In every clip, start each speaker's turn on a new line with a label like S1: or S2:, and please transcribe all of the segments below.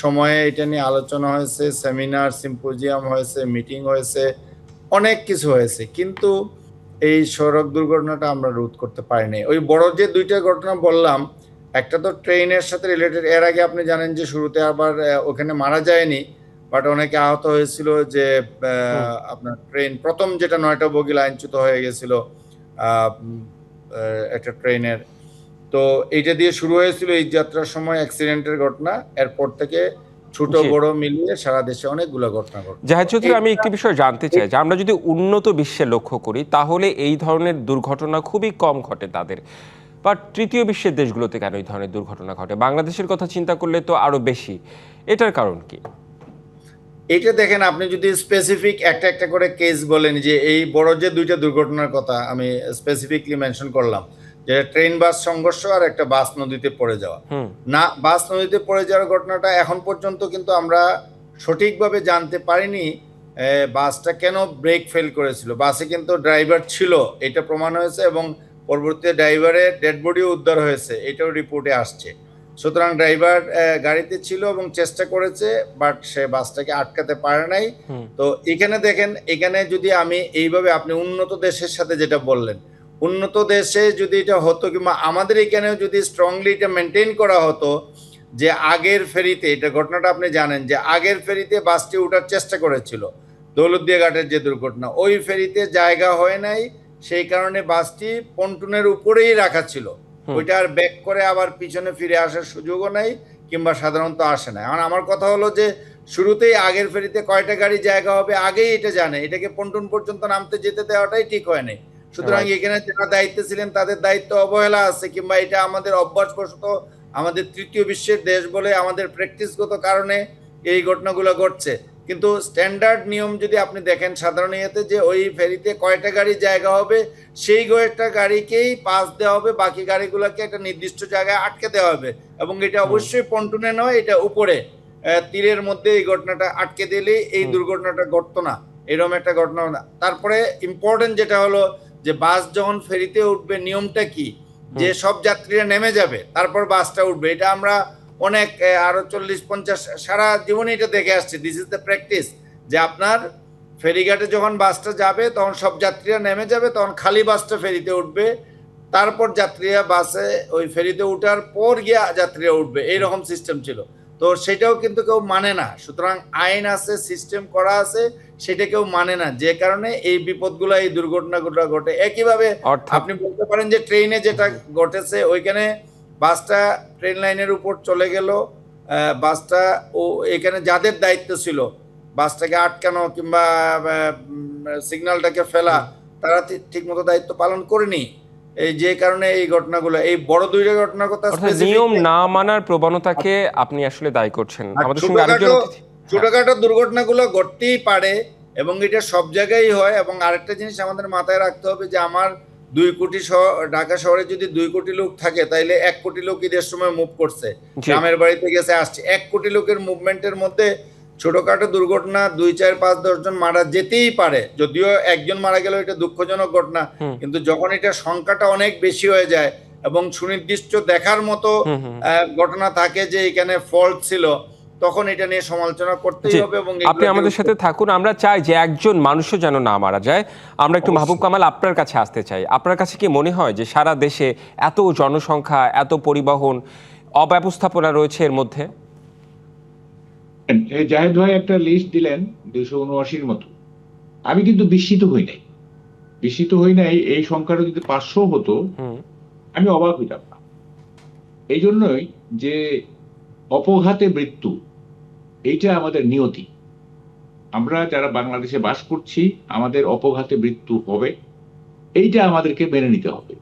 S1: সময়ে এটা নিয়ে আলোচনা হয়েছে, সেমিনার, সিম্পোজিয়াম হয়েছে, মিটিং হয়েছে, অনেক কিছু হয়েছে, কিন্তু এই সড়ক দুর্ঘটনাটা আমরা রোধ করতে পারিনি। ওই বড় যে দুইটা ঘটনা বললাম, একটা তো ট্রেনের সাথে রিলেটেড। এর আগে আপনি জানেন যে শুরুতে আবার ওখানে মারা যায়নি, বাট অনেকে আহত হয়েছিল, যে
S2: হুম।
S1: আপনার ট্রেন প্রথম যেটা 9টা বগি লাইনচ্যুত হয়ে গেছিল একটা ট্রেনের। তো এইটা দিয়ে শুরু হয়েছিল এই যাত্রার সময় অ্যাক্সিডেন্টের ঘটনা। এরপর থেকে ছোট
S2: জি।
S1: বড় মিলিয়ে সারা দেশে অনেকগুলো ঘটনা ঘটছে। তো
S2: জাহেদ চৌধুরী, আমি
S1: এইটা
S2: একটি বিষয় জানতে চাই যে আমরা যদি উন্নত বিশ্বে লক্ষ্য করি তাহলে এই ধরনের দুর্ঘটনা খুবই কম ঘটে তাদের, বাট তৃতীয় বিশ্বের দেশগুলোতে কেন এই ধরনের দুর্ঘটনা ঘটে? বাংলাদেশের কথা চিন্তা করলে তো আরো বেশি। এটার কারণ কি?
S1: এইটা দেখেন, আপনি যদি স্পেসিফিক একটা একটা করে কেস বলেন, যে এই বড় যে দুইটা দুর্ঘটনার কথা আমি স্পেসিফিকলি মেনশন করলাম, যে ট্রেন বাস সংঘর্ষ আর একটা বাস নদীতে পড়ে যাওয়া।
S2: হুম।
S1: না, বাস নদীতে পড়ে যাওয়ার ঘটনাটা এখন পর্যন্ত কিন্তু আমরা সঠিকভাবে জানতে পারিনি বাসটা কেন ব্রেক ফেল করেছিল। বাসে কিন্তু ড্রাইভার ছিল, এটা প্রমাণ হয়েছে, এবং পরবর্তীতে ড্রাইভারের ডেড বডিও উদ্ধার হয়েছে, এটাও রিপোর্টে আসছে। সুতরাং ড্রাইভার গাড়িতে ছিল এবং চেষ্টা করেছে, বাট সে বাসটাকে আটকাতে পারে নাই।
S2: হুম।
S1: তো এখানে দেখেন, এখানে যদি আমি এইভাবে, আপনি উন্নত দেশের সাথে যেটা বললেন, উন্নত দেশে যদি এটা হতো, কিংবা আমাদের এখানেও যদি স্ট্রংলি এটা মেনটেন করা হতো, যে আগের ফেরিতে, এটা ঘটনাটা আপনি জানেন, যে আগের ফেরিতে বাসটি ওঠার চেষ্টা করেছিল, দৌলতদিয়া ঘাটের যে দুর্ঘটনা, ওই ফেরিতে জায়গা হয় নাই, সেই কারণে বাসটি পন্টুনের উপরেই রাখা ছিল।
S2: হুম।
S1: ওইটা আর ব্যাক করে আবার পিছনে ফিরে আসার সুযোগও নাই, কিংবা সাধারণত আসে না। এখন আমার কথা হলো যে শুরুতেই আগের ফেরিতে কয়টা গাড়ি জায়গা হবে আগেই এটা জানে, এটাকে পন্টুন পর্যন্ত নামতে যেতে দেওয়াটাই ঠিক হয়নি। সুতরাং
S2: রাইট।
S1: এখানে যারা দায়িত্বে ছিলেন তাদের দায়িত্ব অবহেলা আছে, কিংবা এটা আমাদের অভ্যাসবশত, আমাদের তৃতীয় বিশ্বের দেশ বলে আমাদের প্র্যাকটিসগত কারণে এই ঘটনাগুলো ঘটছে। কিন্তু স্ট্যান্ডার্ড নিয়ম যদি আপনি দেখেন সাধারণ ইয়েতে, যে ওই ফেরিতে কয়টা গাড়ি জায়গা হবে সেই কয়টা গাড়িকেই পাস দেওয়া হবে, বাকি গাড়িগুলোকে একটা নির্দিষ্ট জায়গায় আটকে দেওয়া হবে, এবং এটা
S2: হুম।
S1: অবশ্যই পন্টুনে নয়, এটা উপরে তীরের মধ্যে এই ঘটনাটা আটকে দিলে এই
S2: হুম।
S1: দুর্ঘটনাটা ঘটতো না, এরকম একটা ঘটনা না। তারপরে ইম্পর্টেন্ট যেটা হলো, যে বাস যখন ফেরিতে উঠবে নিয়মটা কি, যে
S2: হুম।
S1: সব যাত্রীরা নেমে যাবে তারপর বাসটা উঠবে। এটা আমরা অনেক আরো 40-50 সারা জীবনে এটা দেখে আসছি, দিস ইজ দ্য প্র্যাকটিস, যে আপনার ফেরিঘাটে যখন বাসটা যাবে তখন সব যাত্রীরা নেমে যাবে, তখন খালি বাসটা ফেরিতে উঠবে, তারপর যাত্রীরা বাসে ওই ফেরিতে উঠার পর গিয়ে যাত্রীরা উঠবে,
S2: হুম।
S1: এইরকম সিস্টেম ছিল। তো সেটাও কিন্তু কেউ মানে না। সুতরাং আইন আছে, সিস্টেম করা আছে, সেটা কেউ মানে না, যে কারণে এই বিপদগুলো, এই দুর্ঘটনাগুলো ঘটে। একইভাবে
S2: অর্থাৎ
S1: আপনি বলতে পারেন যে ট্রেনে যেটা
S2: হুম।
S1: ঘটেছে, ওইখানে বাসটা ট্রেন লাইনের উপর চলে গেল, বাসটা ও এখানে যাদের দায়িত্ব ছিল বাসটাকে আটকানো কিংবা সিগন্যালটাকে ফেলা,
S2: হুম।
S1: তারা ঠিক মতো দায়িত্ব পালন করেনি, এই যে কারণে এই ঘটনাগুলো, এই বড় দুইটা ঘটনার কথা
S2: অর্থাৎ
S1: স্পেসিফিক।
S2: নিয়ম না মানার প্রবণতাকে আপনি আসলে দায়ী করছেন।
S1: আর
S2: আমাদের সঙ্গে আরেকজন
S1: ছোটখাটো
S2: অতিথি। হ্যাঁ।
S1: ছোটখাটো দুর্ঘটনাগুলো ঘটতেই পারে, এবং এটা সব জায়গায় হয়। এবং আরেকটা জিনিস আমাদের মাথায় রাখতে হবে, যে আমার 2 কোটি ঢাকা শহরে যদি 2 কোটি লোক থাকে, তাইলে 1 কোটি লোক ঈদের সময় মুভ করছে,
S2: জি।
S1: গ্রামের বাড়িতে গেছে আসছে। 1 কোটি লোকের মুভমেন্টের মধ্যে ছোটখাটো দুর্ঘটনা 2, 4, 5, 10 জন মারা যেতেই পারে, যদিও একজন মারা গেল এটা দুঃখজনক ঘটনা,
S2: হুম।
S1: কিন্তু যখন এটা সংখ্যাটা অনেক বেশি হয়ে যায় এবং সুনির্দিষ্ট দেখার মতো
S2: হুম। হুম।
S1: ঘটনা থাকে যে এখানে ফল্ট ছিল, তখন এটা নিয়ে সমালোচনা করতেই
S2: জি।
S1: হবে, এবং
S2: আপনি
S1: এগুলোকে
S2: আমাদের সাথে থাকুন। আমরা চাই যে একজন মানুষও যেন না মারা যায়। আমরা একটু মাহবুব
S1: অবশ্যই।
S2: কামাল আপনার কাছে আসতে চাই। আপনার কাছে কি মনে হয় যে সারা দেশে এত জনসংখ্যা, এত পরিবহন, অব্যবস্থাপনা রয়েছে এর মধ্যে?
S3: এই জাহেদ ভাই একটা লিস্ট দিলেন 279-র মতো। আমি কিন্তু বিস্মিত হই নাই এই সংখ্যাটা যদি 500 হতো
S2: হুম।
S3: আমি অবাক হইতাম না। এই জন্যই যে অপঘাতে মৃত্যু এইটা আমাদের নিয়তি। আমরা যারা বাংলাদেশে বাস করছি আমাদের অপঘাতে মৃত্যু হবে, এইটা আমাদেরকে মেনে নিতে হবে।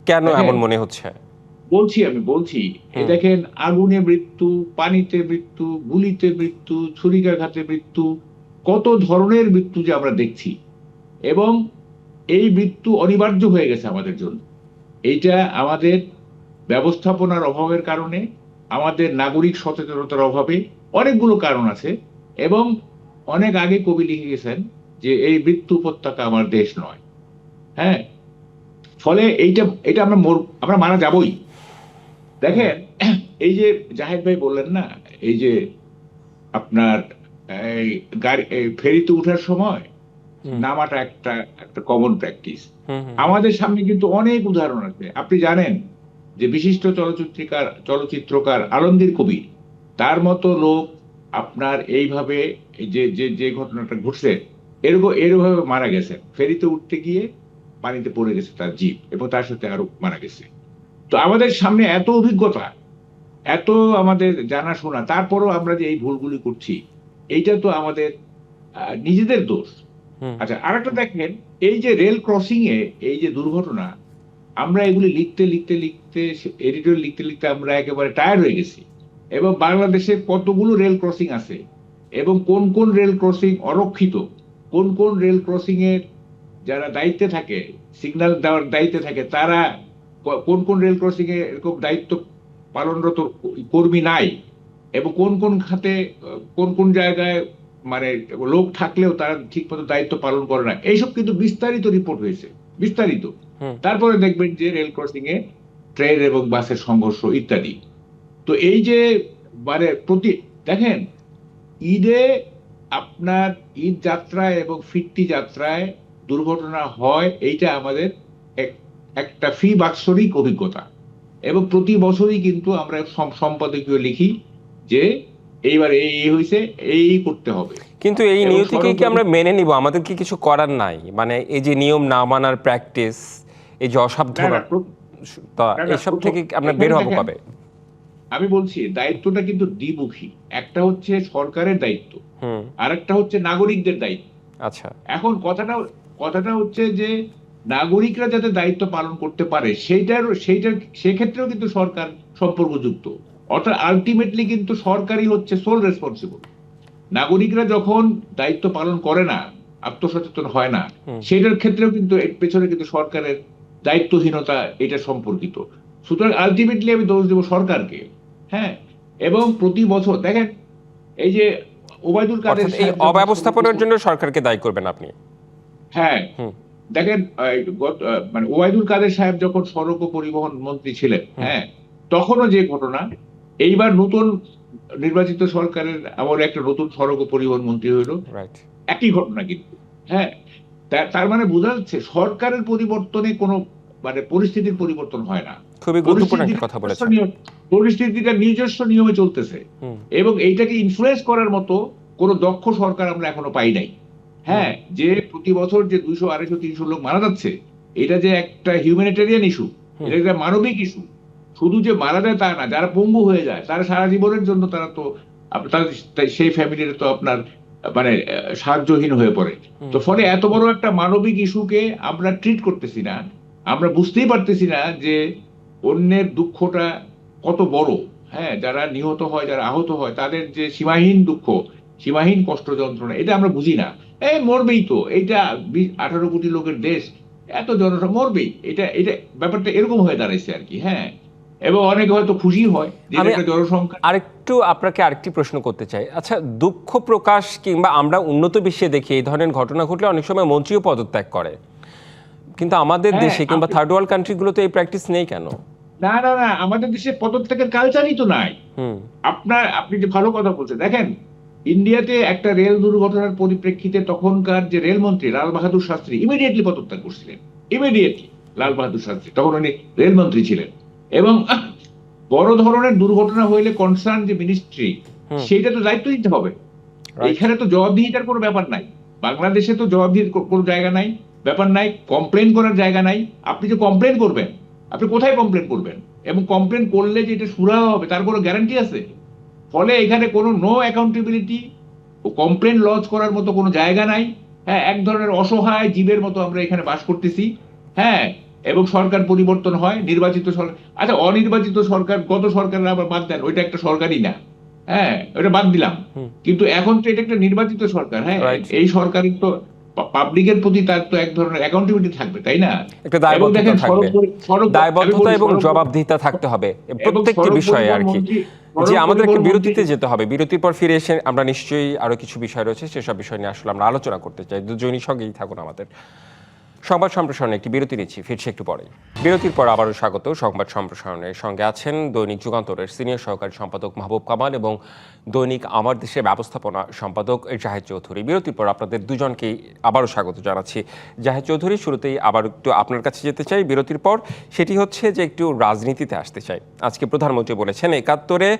S2: কেন
S3: দেখেন,
S2: এমন মনে হচ্ছে?
S3: বলছি এই
S2: হুম।
S3: দেখেন, আগুনে মৃত্যু, পানিতে মৃত্যু, গুলিতে মৃত্যু, ছুরিকাঘাতে মৃত্যু, কত ধরনের মৃত্যু যে আমরা দেখছি, এবং এই মৃত্যু অনিবার্য হয়ে গেছে আমাদের জন্য। এইটা আমাদের ব্যবস্থাপনার অভাবের কারণে, আমাদের নাগরিক সচেতনতার অভাবে, অনেকগুলো কারণ আছে। এবং অনেক আগে কবি লিখে গেছেন যে এই মৃত্যু উপত্যকা আমার দেশ নয়। হ্যাঁ, ফলে এইটা এটা আমরা মারা যাবই।
S2: হুম।
S3: দেখেন, এই যে জাহেদ ভাই বললেন না, এই যে আপনার এই গাড়ি ফেরিতে ওঠার সময়
S2: হুম
S3: নামাটা একটা একটা কমন প্র্যাকটিস।
S2: হুম হুম
S3: আমাদের সামনে কিন্তু অনেক উদাহরণ আছে। আপনি জানেন যে বিশিষ্ট চলচ্চিত্রকার আলমগীর কবির, তার মতো লোক আপনার এইভাবে এই যে যে যে ঘটনাটা ঘটছে এরভাবে মারা গেছে, ফেরিতে উঠতে গিয়ে পানিতে পড়ে গেছে তার জিপ, এবং তার সাথে আরো মারা গেছে। তো আমাদের সামনে এত অভিজ্ঞতা, এত আমাদের জানাশোনা, তারপরও আমরা যে এই ভুলগুলি করছি, এইটা তো আমাদের নিজেদের দোষ।
S2: হুম
S3: আচ্ছা, আরেকটা দেখেন, এই যে রেল ক্রসিং এ এই যে দুর্ঘটনা, আমরা এগুলি লিখতে লিখতে লিখতে, এডিটর লিখতে লিখতে আমরা একেবারে টায়ার্ড হয়ে গেছি। এবং বাংলাদেশে কতগুলো রেল ক্রসিং আছে, এবং কোন কোন রেল ক্রসিং অরক্ষিত, কোন কোন রেল ক্রসিং এর যারা দায়িত্বে থাকে, সিগন্যাল দেওয়ার দায়িত্বে থাকে, তারা কোন কোন রেল ক্রসিং এ এরকম দায়িত্ব পালনরত কর্মী নাই, এবং কোন কোন খাতে কোন কোন জায়গায় মানে লোক থাকলেও তারা ঠিকমতো দায়িত্ব পালন করে না, এইসব কিন্তু বিস্তারিত রিপোর্ট হয়েছে, বিস্তারিত।
S2: হুম
S3: তারপরে দেখবেন যে রেল ক্রসিং এ ট্রেন এবং বাসের সংঘর্ষ ইত্যাদি। তো এই যে মানে দেখেন, ঈদে আপনার ঈদ যাত্রায় এবং ফিরতি যাত্রায় দুর্ঘটনা হয়, এইটা আমাদের একটা ফি বাৎসরিক অভিজ্ঞতা। এবং প্রতি বছরই কিন্তু আমরা সম্পাদকীয় লিখি যে এইবার এই হয়েছে, এই করতে হবে।
S2: কিন্তু এই
S3: এবং
S2: নিয়তিকে কি আমরা মেনে নিব? আমাদের কি কিছু করার নাই? মানে এই যে নিয়ম না মানার প্র্যাকটিস, এই যে
S3: না,
S2: অসাবধানতা,
S3: না,
S2: এইসব থেকে আমরা বের হবো
S3: দেখেন,
S2: কবে?
S3: আমি বলছি দায়িত্বটা কিন্তু দ্বিমুখী। একটা হচ্ছে সরকারের দায়িত্ব,
S2: হুম
S3: আর একটা হচ্ছে নাগরিকদের দায়িত্ব।
S2: আচ্ছা
S3: এখন কথাটা হচ্ছে যে নাগরিকরা যাতে দায়িত্ব পালন করতে পারে, সেইটার সেক্ষেত্রেও কিন্তু সরকার সম্পর্কযুক্ত। অর্থাৎ আলটিমেটলি কিন্তু সরকারই হচ্ছে সোল রেসপন্সিবল। নাগরিকরা যখন দায়িত্ব পালন করে না, আত্মসচেতন হয় না,
S2: হুম
S3: সেটার ক্ষেত্রেও কিন্তু এর পেছনে কিন্তু সরকারের দায়িত্বহীনতা এটা সম্পর্কিত। সুতরাং আলটিমেটলি আমি দোষ দেব সরকারকে। হ্যাঁ, এবং প্রতি বছর দেখেন, এই যে ওবায়দুল কাদের
S2: অর্থাৎ এই
S3: সাহেব যখন
S2: অব্যবস্থাপনার জন্য সরকারকে দায়ী করবেন আপনি?
S3: হ্যাঁ,
S2: হুম
S3: দেখেন, মানে ওবায়দুল কাদের সাহেব যখন সড়ক ও পরিবহন মন্ত্রী ছিলেন,
S2: হুম
S3: হ্যাঁ, তখনও যে ঘটনা, এইবার নতুন নির্বাচিত সরকারের আমলে একটা নতুন সড়ক ও পরিবহন মন্ত্রী হইল,
S2: রাইট।
S3: একই ঘটনা কিন্তু। হ্যাঁ, তার মানে বোঝা যাচ্ছে সরকারের পরিবর্তনে কোনো মানে পরিস্থিতির পরিবর্তন হয় না।
S2: খুবই গুরুত্বপূর্ণ একটা কথা বলেছেন।
S3: পরিস্থিতিটা নিজস্ব নিয়মে চলতেছে,
S2: হুম
S3: এবং এইটাকে ইনফ্লুয়েন্স করার মতো কোনো দক্ষ সরকার আমরা এখনো পাই নাই।
S2: হুম
S3: হ্যাঁ, যে প্রতি বছর যে 200, 250, 300 লোক মারা যাচ্ছে, এটা যে একটা হিউম্যানিটেরিয়ান ইস্যু,
S2: হুম
S3: এটা একটা মানবিক ইস্যু। শুধু যে মারা যায় তা না, যারা পঙ্গু হয়ে যায় তারা সারা জীবনের জন্য তারা তো সেই ফ্যামিলির তো আপনার মানে সাহায্যহীন হয়ে পড়ে।
S2: হুম
S3: তো ফলে এত বড় একটা মানবিক ইস্যুকে আমরা ট্রিট করতেছি না, আমরা বুঝতেই পারতেছি না যে অন্যের দুঃখটা কত বড়। হ্যাঁ, যারা নিহত হয়, যারা আহত হয়, তাদের যে সীমাহীন দুঃখ, সীমাহীন কষ্ট যন্ত্রণা, এটা আমরা বুঝি না। এই মরবেই তো, এইটা 18 কোটি লোকের দেশ, এত জনসংখ্যা মরবেই, এটা এটা ব্যাপারটা এরকম হয়ে দাঁড়াইছে আর কি। হ্যাঁ, এবং অনেকে হয়তো খুশি হয় যে
S2: আমি
S3: একটা জনসংখ্যা।
S2: আরেকটু আপনাকে আরেকটি প্রশ্ন করতে চাই। আচ্ছা, দুঃখ প্রকাশ কিংবা আমরা উন্নত বিশ্বে দেখি এই ধরনের ঘটনা ঘটলে অনেক সময় মন্ত্রীও পদত্যাগ করে, কিন্তু আমাদের
S3: হ্যাঁ,
S2: দেশে কিংবা থার্ড ওয়ার্ল্ড কান্ট্রিগুলোতে এই প্র্যাকটিস নেই কেন?
S3: না, না, না, আমাদের দেশে পদত্যাগের কালচারই তো নাই।
S2: হুম
S3: আপনি যে ভালো কথা বলছেন, দেখেন, ইন্ডিয়াতে একটা রেল দুর্ঘটনার পরিপ্রেক্ষিতে তখনকার যে রেলমন্ত্রী লাল বাহাদুর শাস্ত্রী ইমিডিয়েটলি পদত্যাগ করছিলেন। ইমিডিয়েটলি লাল বাহাদুর শাস্ত্রী, তখন উনি রেলমন্ত্রী ছিলেন। এবং বড় ধরনের দুর্ঘটনা হইলে কনসার্ন যে মিনিস্ট্রি,
S2: হুম
S3: সেইটা তো দায়িত্ব নিতে হবে।
S2: রাইট।
S3: এইখানে তো জবাবদিহিতার কোনো ব্যাপার নাই। বাংলাদেশে তো জবাবদিহির কোনো জায়গা নাই, ব্যাপার নাই, কমপ্লেন করার জায়গা নাই। আপনি যে কমপ্লেন করবেন, আপনি কোথায় কমপ্লেন করবেন, এবং কমপ্লেন করলে যে এটা সুরাহা হবে তার কোনো গ্যারান্টি আছে? ফলে এখানে কোনো নো অ্যাকাউন্টেবিলিটি ও কমপ্লেন লজ করার মতো কোনো জায়গা নাই। হ্যাঁ, এক ধরনের অসহায় জীবের মতো আমরা এখানে বাস করতেছি। হ্যাঁ, এবং সরকার পরিবর্তন হয়, নির্বাচিত সরকার, আচ্ছা অনির্বাচিত সরকার, গত সরকারের আবার বাদ দেন, ওইটা একটা সরকারই না। হ্যাঁ, ওটা বাদ দিলাম।
S2: হুম
S3: কিন্তু এখন তো এটা একটা নির্বাচিত সরকার। হ্যাঁ,
S2: রাইট।
S3: এই সরকারের তো পাবলিকের প্রতি তার তো এক ধরনের অ্যাকাউন্টেবিলিটি থাকবে, তাই না?
S2: একটা
S3: এবং
S2: দায়বদ্ধতা
S3: দেখেন
S2: থাকবে,
S3: সড়ক, আমি
S2: দায়বদ্ধতা
S3: বলি
S2: এবং
S3: সড়ক,
S2: জবাবদিহিতা থাকতে হবে
S3: এবং
S2: প্রত্যেকটি
S3: সড়ক
S2: বিষয়ে আর
S3: পরিবহন
S2: কি।
S3: মন্ত্রী,
S2: যে
S3: সড়ক
S2: আমাদের একটা
S3: পরিবহন মন্ত্রী।
S2: বিরতিতে যেতে হবে, বিরতির পর ফিরে এসে আমরা নিশ্চয়ই আরো কিছু বিষয় রয়েছে সেসব বিষয় নিয়ে আসলে আমরা আলোচনা করতে চাই। দুজনই সঙ্গেই থাকুন আমাদের সংবাদ সম্প্রসারণে একটি বিরতি নিচ্ছি, ফিরছি একটু পরে। বিরতির পর আবারও স্বাগত। সংবাদ সম্প্রসারণের সঙ্গে আছেন দৈনিক যুগান্তরের সিনিয়র সহকারী সম্পাদক মাহবুব কামাল এবং দৈনিক আমার দেশের ব্যবস্থাপনা সম্পাদক জাহেদ চৌধুরী। বিরতির পর আপনাদের দুজনকেই আবারও স্বাগত জানাচ্ছি। জাহেদ চৌধুরী, শুরুতেই আবার একটু আপনার কাছে যেতে চাই বিরতির পর। সেটি হচ্ছে যে একটু রাজনীতিতে আসতে চাই। আজকে প্রধানমন্ত্রী বলেছেন ৭১-এ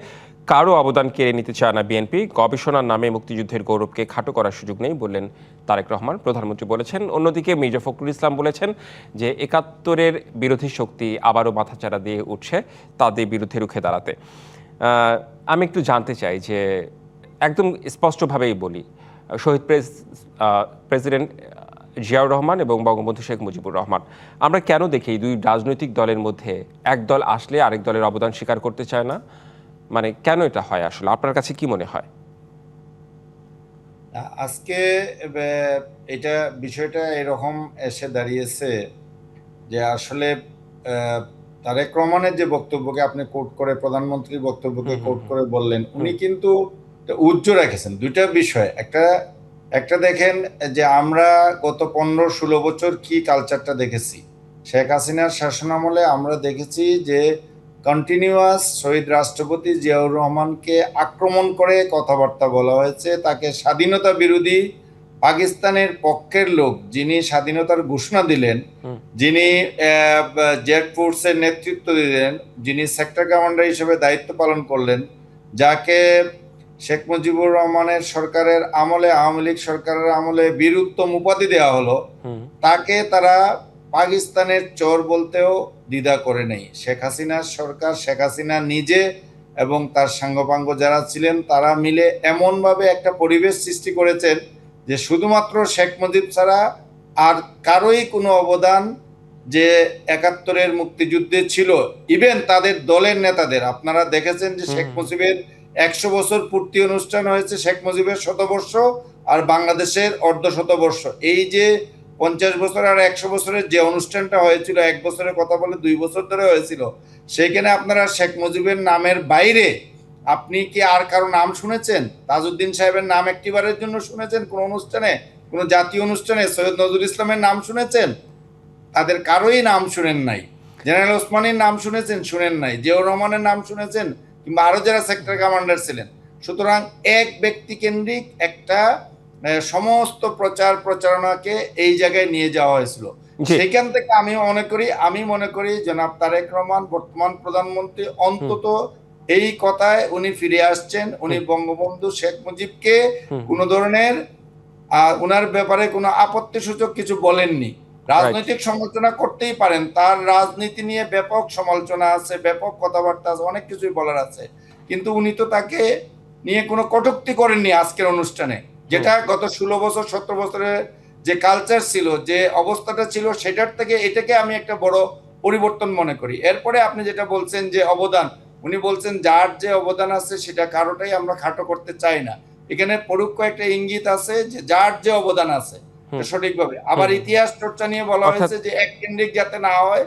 S2: কারো অবদান কেড়ে নিতে চায় না বিএনপি, গবেষণার নামে মুক্তিযুদ্ধের গৌরবকে খাটো করার সুযোগ নেই বললেন তারেক রহমান। প্রধানমন্ত্রী বলেছেন। অন্যদিকে মির্জা ফখরুল ইসলাম বলেছেন যে ৭১-এর বিরোধী শক্তি আবারও মাথাচাড়া দিয়ে উঠছে তাদের বিরুদ্ধে রুখে দাঁড়াতে। আমি একটু জানতে চাই যে একদম স্পষ্টভাবেই বলি, শহীদ প্রেসিডেন্ট জিয়াউর রহমান এবং বঙ্গবন্ধু শেখ মুজিবুর রহমান, আমরা কেন দেখি দুই রাজনৈতিক দলের মধ্যে এক দল আসলে আরেক দলের অবদান স্বীকার করতে চায় না? মানে কেন এটা হয় আসলে, আপনার কাছে কি মনে হয়?
S1: আজকে এটা বিষয়টা এরকম এসে দাঁড়িয়েছে যে আসলে তারেক রহমানের যে বক্তব্যকে আপনি কোট করে, প্রধানমন্ত্রীর বক্তব্যকে কোট করে বললেন, উনি কিন্তু উজ্জ্বল রেখেছেন দুইটা বিষয়। একটা দেখেন যে আমরা গত 15-16 বছর কি কালচারটা দেখেছি। শেখ হাসিনার শাসনামলে আমরা দেখেছি যে কন্টিনিউয়াস শহীদ রাষ্ট্রপতি জিয়াউর রহমানকে আক্রমণ করে কথাবার্তা বলা হয়েছে, তাকে স্বাধীনতা বিরোধী, পাকিস্তানের পক্ষের লোক, যিনি স্বাধীনতার ঘোষণা দিলেন, যিনি জেড ফোর্সের নেতৃত্ব দিলেন, যিনি সেক্টর কমান্ডার হিসেবে দায়িত্ব পালন করলেন, যাকে শেখ মুজিবুর রহমানের সরকারের আমলে, আওয়ামী লীগ সরকারের আমলে বীর উত্তম উপাধি দেওয়া হলো, তাকে তারা পাকিস্তানের চোর বলতেও দ্বিধা করে নেই। শেখ হাসিনার সরকার, শেখ হাসিনা নিজে এবং তার সাঙ্গপাঙ্গ যারা ছিলেন তারা মিলে এমনভাবে একটা পরিবেশ সৃষ্টি করেছেন যে শুধুমাত্র শেখ মুজিব ছাড়া আর কারোই কোনো অবদান যে ৭১-এর মুক্তিযুদ্ধে ছিল, ইভেন তাদের দলের নেতাদের, আপনারা দেখেছেন যে শেখ মুজিবের ১০০ বছর পূর্তি অনুষ্ঠান হয়েছে, শেখ মুজিবের শতবর্ষ আর বাংলাদেশের অর্ধশতবর্ষ। এই যে ৫০ বছর আর ১০০ বছরের যে অনুষ্ঠানটা হয়েছিল, ১ বছরের কথা বলে ২ বছর ধরে হয়েছিল, সেইখানে আপনারা শেখ মুজিবের নামের বাইরে আপনি কি আর কারো নাম শুনেছেন? তাজউদ্দিন সাহেবের নাম একটিবারের জন্য শুনেছেন কোন অনুষ্ঠানে, কোন জাতীয় অনুষ্ঠানে? সৈয়দ নজরুল ইসলামের নাম শুনেছেন? তাদের কারোই নাম শুনেন নাই। জেনারেল ওসমানীর নাম শুনেছেন? শুনেন নাই। জিয়াউর রহমানের নাম শুনেছেন? কিংবা আরো যারা সেক্টর কমান্ডার ছিলেন। সুতরাং এক ব্যক্তি কেন্দ্রিক একটা সমস্ত প্রচার প্রচারণাকে এই জায়গায় নিয়ে যাওয়া হয়েছিল। সেখান থেকে আমি মনে করি জনাব তারেক রহমান বর্তমান প্রধানমন্ত্রী অন্তত এই কথায় উনি ফিরে আসছেন। উনি বঙ্গবন্ধু শেখ মুজিবকে কোনো ধরনের উনার ব্যাপারে কোনো আপত্তিসূচক কিছু বলেননি। রাজনৈতিক সমালোচনা করতেই পারেন, তার রাজনীতি নিয়ে ব্যাপক সমালোচনা আছে, ব্যাপক কথাবার্তা আছে, অনেক কিছুই বলার আছে, কিন্তু উনি তো তাকে নিয়ে কোনো কটূক্তি করেননি আজকের অনুষ্ঠানে। যেটা গত 16 বছর 17 বছরের যে কালচার ছিল, যে অবস্থাটা ছিল, সেটার থেকে এটাকে আমি একটা বড় পরিবর্তন মনে করি। এরপরে আপনি যেটা বলছেন যে অবদান, উনি বলছেন যার যে অবদান আছে সেটা কারোটাই আমরা খাটো করতে চাই না। এখানে পরোক্ষ একটা ইঙ্গিত আছে যে যার যে অবদান আছে সঠিকভাবে। আবার ইতিহাস চর্চা নিয়ে বলা হয়েছে যে এক কেন্দ্রিক যাতে না হয়,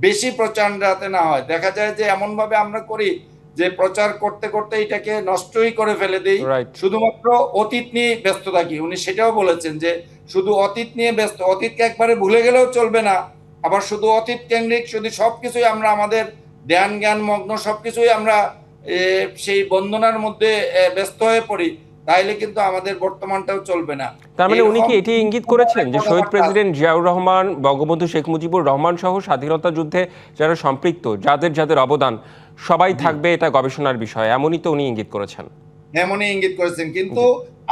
S1: বেশি প্রচার যাতে না হয়। দেখা যায় যে এমন ভাবে আমরা করি যে প্রচার করতে করতে এটাকে নষ্টই করে ফেলে দেই, শুধুমাত্র অতীত নিয়ে ব্যস্ত থাকি। উনি সেটাও বলেছেন যে শুধু অতীত নিয়ে ব্যস্ত, অতীতকে একবারে ভুলে গেলেও চলবে না। আবার শুধু অতীত কেন্দ্রিক যদি সবকিছুই আমরা আমাদের ধ্যান জ্ঞান মগ্ন সবকিছুই আমরা সেই বন্দনার মধ্যে ব্যস্ত হয়ে পড়ি, তাইলে কিন্তু আমাদের বর্তমানটাও চলবে না।
S2: তার মানে উনি কি এটি ইঙ্গিত করেছেন যে শহীদ প্রেসিডেন্ট জিয়াউর রহমান, বঙ্গবন্ধু শেখ মুজিবুর রহমান সহ স্বাধীনতা যুদ্ধে যারা সম্পৃক্ত, যাদের যাদের অবদান, সবাই থাকবে, এটা গবেষণার বিষয়, এমনই তো উনি ইঙ্গিত করেছেন?
S1: এমনই ইঙ্গিত করেছেন, কিন্তু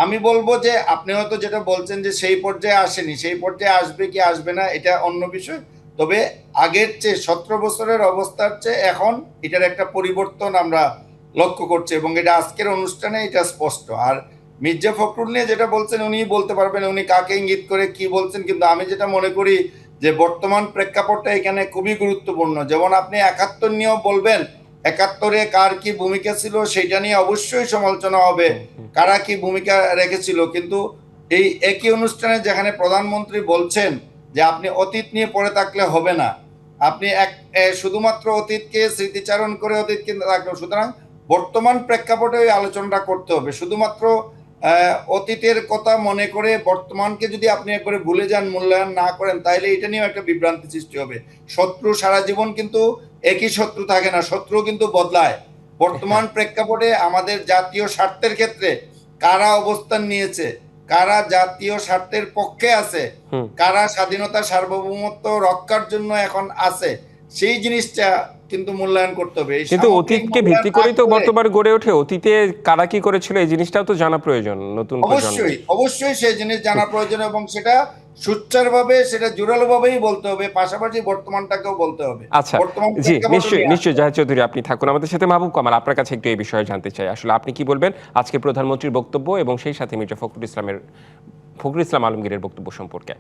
S1: আমি বলবো যে আপনি হয়তো যেটা বলছেন যে সেই পর্যায়ে আসেনি, সেই পর্যায়ে আসবে কি আসবে না এটা অন্য বিষয়। তবে আগের চেয়ে 17 বছরের অবস্থার চেয়ে এখন এটার একটা পরিবর্তন আমরা লক্ষ্য করছি এবং এটা আজকের অনুষ্ঠানে এটা স্পষ্ট। আর মির্জা ফখরুল নিয়ে যেটা বলছেন উনি বলতে পারবেন উনি কাকে ইঙ্গিত করে কি বলছেন, কিন্তু আমি যেটা মনে করি যে বর্তমান প্রেক্ষাপটটা এখানে খুবই গুরুত্বপূর্ণ। যেমন আপনি ৭১ নিয়েও বলবেন, ৭১-এ কার কি ভূমিকা ছিল সেটা নিয়ে অবশ্যই সমালোচনা হবে, কারা কি ভূমিকা রেখেছিল, কিন্তু এই একই অনুষ্ঠানে যেখানে প্রধানমন্ত্রী বলছেন যে আপনি অতীত নিয়ে পড়ে থাকলে হবে না, আপনি শুধুমাত্র অতীতকে স্মৃতিচারণ করে অতীতকে রাখবেন। সুতরাং বর্তমান প্রেক্ষাপটে ওই আলোচনাটা করতে হবে। শুধুমাত্র অতীতের কথা মনে করে বর্তমানকে যদি আপনি একবারে ভুলে যান, মূল্যায়ন না করেন, তাহলে এটা নিয়েও একটা বিভ্রান্তি সৃষ্টি হবে। শত্রু সারা জীবন কিন্তু একই শত্রু থাকে না, শত্রু কিন্তু বদলায়। বর্তমান প্রেক্ষাপটে আমাদের জাতীয় স্বার্থের ক্ষেত্রে কারা অবস্থান নিয়েছে, কারা জাতীয় স্বার্থের পক্ষে আছে, কারা স্বাধীনতা সার্বভৌমত্ব রক্ষার জন্য এখন আছে, সেই জিনিসটা কিন্তু মূল্যায়ন করতে হবে।
S2: কিন্তু অতীতকে ভিত্তি করেই তো বর্তমান গড়ে ওঠে। অতীতে কারা কি করেছিল এই জিনিসটাও তো জানা প্রয়োজন নতুন প্রজন্ম।
S1: অবশ্যই সেই জিনিস জানা প্রয়োজন, এবং সেটা সুচ্চারভাবে, সেটা জোরালোভাবেই বলতে হবে, পাশাপাশি বর্তমানটাকেও বলতে হবে।
S2: আচ্ছা, জি, নিশ্চয়ই জাহিদ চৌধুরী, আপনি থাকুন আমাদের সাথে। মাহবুব কামাল, আপনার কাছে একটু এই বিষয়ে জানতে চাই, আসলে আপনি কি বলবেন আজকে প্রধানমন্ত্রীর বক্তব্য এবং সেই সাথে মির্জা ফখরুল ইসলাম আলমগীরের বক্তব্য সম্পর্কে?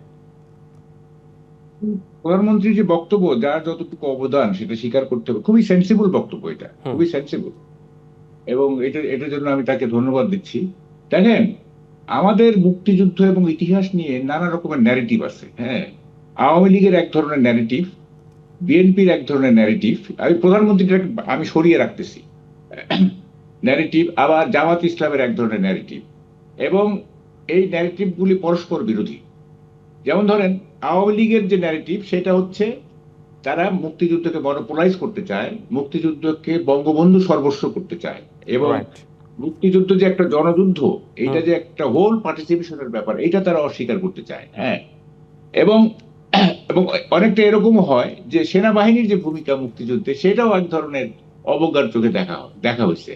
S3: প্রধানমন্ত্রীর যে বক্তব্য, যার যতটুকু অবদান সেটা স্বীকার করতে হবে। খুবই সেন্সিবল বক্তব্য, এটা খুবই সেন্সিবল, এবং এটার জন্য আমি তাকে ধন্যবাদ দিচ্ছি। দেখেন, আমাদের মুক্তিযুদ্ধ এবং ইতিহাস নিয়ে নানা রকমের ন্যারেটিভ আছে। হ্যাঁ, আওয়ামী লীগের এক ধরনের ন্যারেটিভ, বিএনপির এক ধরনের ন্যারেটিভ, আমি প্রধানমন্ত্রীটাকে আমি সরিয়ে রাখতেছি ন্যারেটিভ, আবার জামাত ইসলামের এক ধরনের ন্যারেটিভ, এবং এই ন্যারেটিভ গুলি পরস্পর বিরোধী। যেমন ধরেন, আওয়ামী লীগের যে ন্যারেটিভ সেটা হচ্ছে তারা মুক্তিযুদ্ধকে মনোপোলাইজ করতে চায়, মুক্তিযুদ্ধকে বঙ্গবন্ধু সর্বস্ব করতে চায়, এবং মুক্তিযুদ্ধ যে একটা জনযুদ্ধ, এটা যে একটা হোল পার্টিসিপেশনের ব্যাপার, এটা তারা অস্বীকার করতে চায়। হ্যাঁ, এবং এবং অনেকটা এরকমও হয় যে সেনাবাহিনীর যে ভূমিকা মুক্তিযুদ্ধে, সেটাও এক ধরনের অবজ্ঞার চোখে দেখা হয়েছে।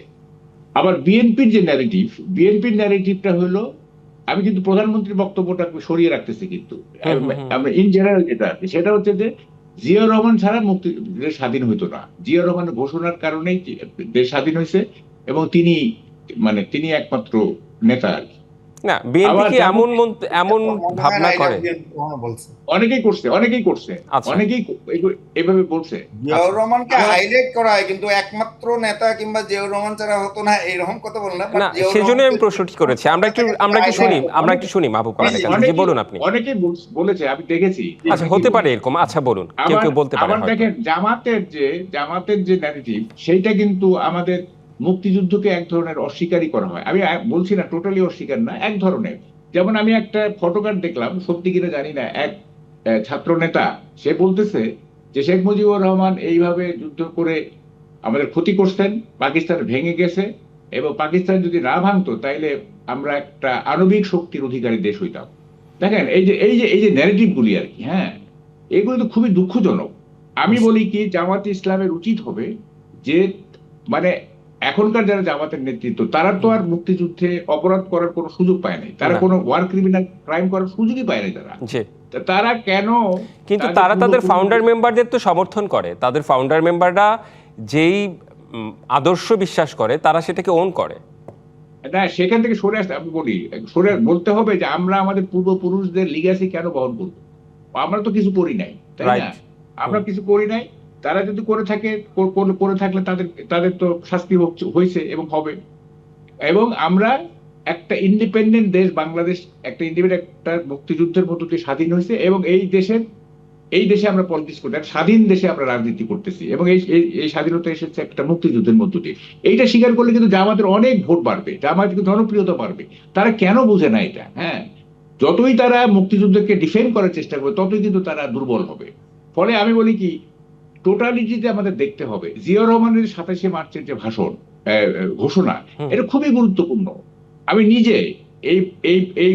S3: আবার বিএনপির যে ন্যারেটিভ, বিএনপির ন্যারেটিভটা হলো, আমি কিন্তু প্রধানমন্ত্রীর বক্তব্যটাকে সরিয়ে রাখতেছি, কিন্তু আমরা ইন জেনারেল যেটা আছে সেটা হচ্ছে যে জিয়াউর রহমান ছাড়া মুক্তি দেশ স্বাধীন হইতো না। জিয়াউর রহমানের ঘোষণার কারণেই দেশ স্বাধীন হয়েছে, এবং তিনি একমাত্র নেতা আর কি।
S2: না, বিএনপি কি এমন ভাবনা করে?
S3: অনেকেই করছে, অনেকেই এভাবে বলছে।
S1: জিয়াউর রহমানকে হাইলাইট করা হয়, কিন্তু একমাত্র নেতা কিংবা জিয়াউর রহমান ছাড়া হতো না এরকম কথা বলেন না।
S2: সেজন্যই আমি প্রশ্নটি করেছি। আমরা একটু শুনি মাহবুব কামালের কাছে। জি, বলুন আপনি।
S3: অনেকেই বলেছে, আমি দেখেছি।
S2: আচ্ছা, হতে পারে এরকম। আচ্ছা, বলুন, কেউ বলতে পারে।
S3: আবার দেখেন, জামাতের যে ন্যারেটিভ, সেইটা কিন্তু আমাদের মুক্তিযুদ্ধকে এক ধরনের অস্বীকারই করা হয়। আমি বলছি না টোটালি অস্বীকার না, এক ধরনের। যেমন আমি একটা ফটোকার্ড দেখলাম, সত্যি কিনা জানি না, এক ছাত্র নেতা, সে বলতেছে যে শেখ মুজিবুর রহমান এইভাবে যুদ্ধ করে আমাদের ক্ষতি করছেন, পাকিস্তান ভেঙে গেছে, এবং পাকিস্তান যদি না ভাঙতো তাইলে আমরা একটা আণবিক শক্তির অধিকারী দেশ হইতাম। দেখেন, এই যে ন্যারেটিভ গুলি আর কি, হ্যাঁ, এগুলো তো খুবই দুঃখজনক। আমি বলি কি, জামাত ইসলামের উচিত হবে যে, এখনকার যারা জামাতের নেতৃত্ব, তারা তো আর মুক্তিযুদ্ধে অপরাধ করার কোনো সুযোগ পায় নাই, তারা কোনো ওয়ার ক্রিমিনাল ক্রাইম করার সুযোগই পায় নাই। তারা কেন?
S2: কিন্তু তারা তাদের ফাউন্ডার মেম্বারদের তো সমর্থন করে। তাদের ফাউন্ডার মেম্বাররা যেই আদর্শ বিশ্বাস করে, তারা সেটাকে ওন করে
S3: না। সেখান থেকে সরে আসতে আমি বলি, বলতে হবে যে আমরা আমাদের পূর্বপুরুষদের লিগ্যাসি কেন বহন করবো? আমরা তো কিছু করি নাই, তাই না? আমরা কিছু করি নাই। তারা যদি করে থাকলে তাদের তো শাস্তি হয়েছে এবং হবে। এবং আমরা একটা ইন্ডিপেন্ডেন্ট দেশ, বাংলাদেশ একটা ইন্ডিপেন্ডেন্ট, একটা মুক্তিযুদ্ধের মধ্য দিয়ে স্বাধীন হয়েছে, এবং এই দেশে আমরা পলিটিক্স করতে, স্বাধীন দেশে আমরা রাজনীতি করতেছি, এবং এই স্বাধীনতা এসেছে একটা মুক্তিযুদ্ধের মধ্য দিয়ে। এইটা স্বীকার করলে কিন্তু জামাতের অনেক ভোট বাড়বে, জামাতের জনপ্রিয়তা বাড়বে। তারা কেন বোঝে না এটা? হ্যাঁ, যতই তারা মুক্তিযুদ্ধকে ডিফেন্ড করার চেষ্টা করবে, ততই কিন্তু তারা দুর্বল হবে। ফলে আমি বলি কি, টোটালিটিতে আমাদের দেখতে হবে। জিয়াউর রহমানের 27শে মার্চের যে ঘোষণা, এটা খুবই গুরুত্বপূর্ণ। আমি নিজে এই